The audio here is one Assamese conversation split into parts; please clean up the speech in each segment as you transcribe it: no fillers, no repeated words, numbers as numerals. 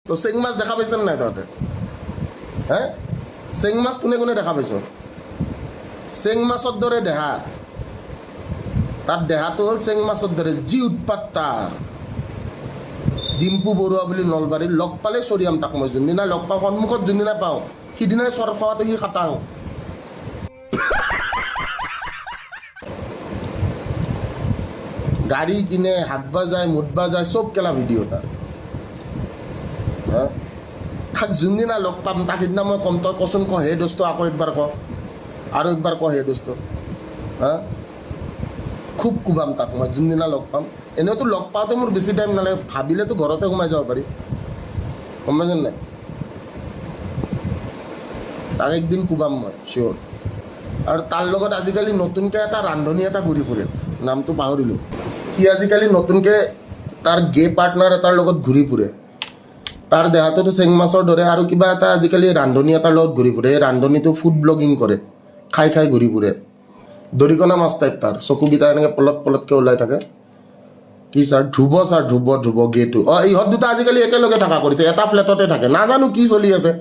তো চেং মাছ দেখা পাইছেন নাই তহঁতে হে চেং মাছ কোনে কোনে দেখা পাইছ চেং মাছৰ দৰে দেহা তাৰ দেহাটো হ'ল চেং মাছৰ দৰে যি উৎপাত তাৰ ডিম্পু বৰুৱা বুলি নলবাৰীৰ লগ পালে চৰিয়াম তাক মই যোনদিনা লগ পাওঁ সন্মুখত যোনদিনা পাওঁ সিদিনাই চৰ খোৱাটো সি খাটাং গাড়ী কিনে হাত বাজায় মুঠ বাজায় চব কেলা ভিডিঅ' তাৰ তাক যোনদিনা লগ পাম তাক সিদিনা মই কম তই কচোন ক হে দোস্ত আকৌ একবাৰ ক আৰু একবাৰ ক হে দোস্ত খুব কোবাম তাক মই যোনদিনা লগ পাম এনেওতো লগ পাওঁতে মোৰ বেছি টাইম নালাগে ভাবিলেতো ঘৰতে সোমাই যাব পাৰি গম পাইছেনে নাই তাক একদিন কোবাম মই চিয়'ৰ আৰু তাৰ লগত আজিকালি নতুনকৈ এটা ৰান্ধনি এটা ঘূৰি ফুৰে নামটো পাহৰিলোঁ সি আজিকালি নতুনকৈ তাৰ গে পাৰ্টনাৰ এটাৰ লগত ঘূৰি ফুৰে তাৰ দেহাটোতো চেং মাছৰ দৰে আৰু কিবা এটা আজিকালি ৰান্ধনি এটাৰ লগত ঘূৰি ফুৰে এই ৰান্ধনিটো ফুড ব্লগিং কৰে খাই খাই ঘূৰি ফুৰে দৰিকণা মাছ টাইপ তাৰ চকুকেইটা এনেকৈ পলত পলতকৈ ওলাই থাকে কি ছাৰ ধ্ৰুৱ গেটো ইহঁত দুটা আজিকালি একেলগে থকা কৰিছে এটা ফ্লেটতে থাকে নাজানো কি চলি আছে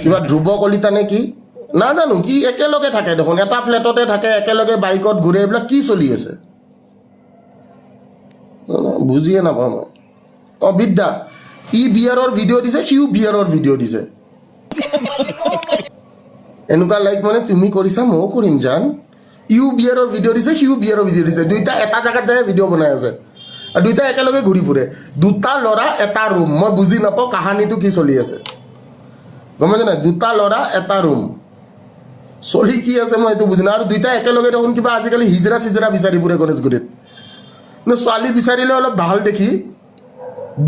কিবা ধ্ৰুৱ কলিতা নে কি নাজানো কি একেলগে থাকে দেখোন এটা ফ্লেটতে থাকে একেলগে বাইকত ঘূৰে এইবিলাক কি চলি আছে বুজিয়ে নাপাওঁ মই বিদ্যা ই বিয়াৰৰ ভিডিঅ' দিছে সিও বিয়াৰৰ ভিডিঅ' দিছে এনেকুৱা লাইক মানে তুমি কৰিছা ময়ো কৰিম জান ইউ বিয়াৰৰ ভিডিঅ' দিছে সিও বিয়াৰৰ ভিডিঅ' দিছে দুইটা এটা জেগাত যায় ভিডিঅ' বনাই আছে আৰু দুইটা একেলগে ঘূৰি ফুৰে দুটা ল'ৰা এটা ৰুম মই বুজি নাপাওঁ কাহানীটো কি চলি আছে গম পাইছে নাই দুটা ল'ৰা এটা ৰুম চলি কি আছে মই এইটো বুজি নাপাওঁ আৰু দুইটা একেলগে দেখোন কিবা আজিকালি হিজৰা চিজৰা বিচাৰি ফুৰে গণেশগুৰিত ছোৱালী বিচাৰিলে অলপ ভাল দেখি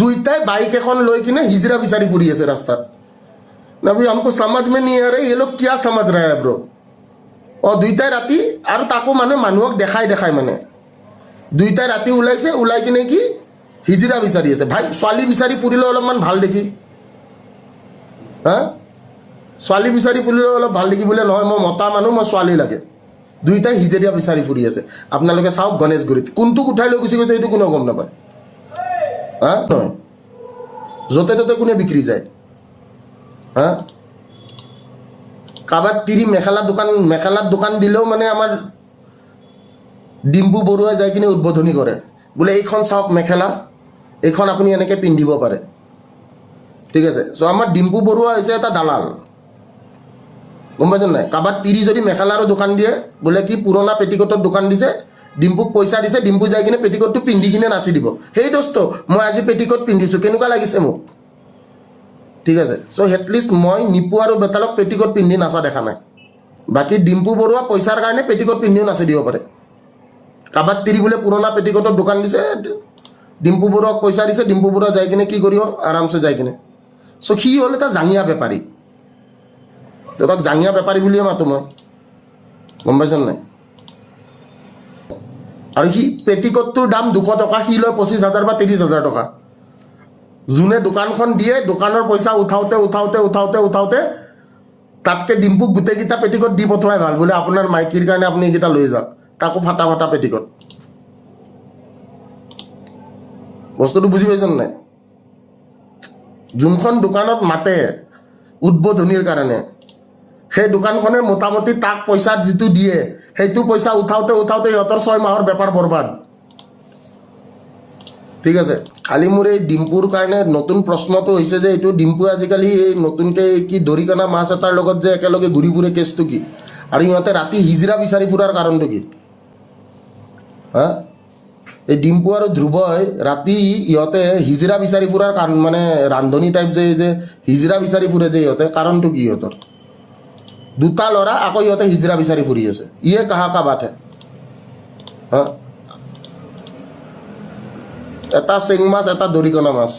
দুইটাই বাইক এখন লৈ কিনে হিজৰা বিচাৰি ফুৰি আছে ৰাস্তাত না ভাই हमको समझ में नहीं आ रहा ये लोग क्या समझ रहा है ब्रो দুইটাই ৰাতি আৰু তাকো মানে মানুহক দেখাই মানে দুইটাই ৰাতি ওলাইছে ওলাই কিনে কি হিজৰা বিচাৰি আছে ভাই ছোৱালী বিচাৰি ফুৰিলে অলপমান ভাল দেখি ছোৱালী বিচাৰি ফুৰিলে অলপ ভাল দেখি বোলে নহয় মই মতা মানুহ মই ছোৱালী লাগে দুইটাই হিজৰা বিচাৰি ফুৰি আছে আপোনালোকে চাওক গণেশগুৰিত কোনটো উঠাই লৈ গুচি গৈছে এইটো কোনেও গম নাপায় নহয় য'তে ত'তে কোনে বিক্ৰী যায় কাবাত তিৰি মেখেলাৰ দোকান দিলেও মানে আমাৰ ডিম্পু বৰুৱাই যাই কিনে উদ্বোধনী কৰে বোলে এইখন চাওক মেখেলা এইখন আপুনি এনেকৈ পিন্ধিব পাৰে ঠিক আছে চ' আমাৰ ডিম্পু বৰুৱা হৈছে এটা দালাল গম পাইছেনে নাই কাবাত তিৰি যদি মেখেলাৰো দোকান দিয়ে বোলে কি পুৰণা পেটিকোটৰ দোকান দিছে ডিম্পুক পইচা দিছে ডিম্পু যাই কিনে পেটিকোটটো পিন্ধি কিনে নাচি দিব সেই দোস্ত মই আজি পেটিকোট পিন্ধিছোঁ কেনেকুৱা লাগিছে মোক ঠিক আছে চ' এটলিষ্ট মই নিপু আৰু বেতালক পেটিকোট পিন্ধি নাচা দেখা নাই বাকী ডিম্পু বৰুৱা পইচাৰ কাৰণে পেটিকোট পিন্ধিও নাচি দিব পাৰে কাবাক তিৰি বোলে পুৰণা পেটিকোটৰ দোকান দিছে ডিম্পু বৰুৱাক পইচা দিছে ডিম্পু বৰুৱা যাই কিনে কি কৰিব আৰামছে যাই কিনে চ' সি হ'ল এটা জাঙিয়া বেপাৰী তাক জাঙিয়া বেপাৰী বুলিয়ে মাতো মই গম পাইছেনে নাই আৰু সি পেটিকোটটোৰ দাম 200 টকা সি লয় 25,000 বা 30,000 টকা যোনে দোকানখন দিয়ে দোকানৰ পইচা উঠাওতে তাতকৈ ডিম্পুক গোটেইকেইটা পেটিকোট দি পঠোৱাই ভাল বোলে আপোনাৰ মাইকীৰ কাৰণে আপুনি এইকেইটা লৈ যাওক তাকো ফাটা পেটিকোট বস্তুটো বুজি পাইছেনে নাই যোনখন দোকানত মাতে উদ্বোধনীৰ কাৰণে সেই দোকানখনে মোটামুটি তাক পইচা যিটো দিয়ে সেইটো পইচা উঠাওতে সিহঁতৰ 6 মাহৰ বেপাৰ বৰবাদ ঠিক আছে খালি মোৰ এই ডিম্পুৰ কাৰণে নতুন প্ৰশ্নটো হৈছে যে এইটো ডিম্পু আজিকালি এই নতুনকৈ কি দৰিকণা মাছ এটাৰ লগত যে একেলগে ঘূৰি ফুৰে কেছটো কি আৰু ইহঁতে ৰাতি হিজৰা বিচাৰি ফুৰাৰ কাৰণটো কি এই ডিম্পু আৰু ধ্ৰুৱই ৰাতি ইহঁতে হিজৰা বিচাৰি ফুৰাৰ কাৰণ মানে ৰান্ধনি টাইপ যে হিজৰা বিচাৰি ফুৰে যে ইহঁতে কাৰণটো কি ইহঁতৰ দুটা ল'ৰা আকৌ ইহঁতে হিজৰা বিচাৰি ফুৰি আছে ইয়ে কাহা কা বাত হে এটা চেং মাছ এটা দৰিকণা মাছ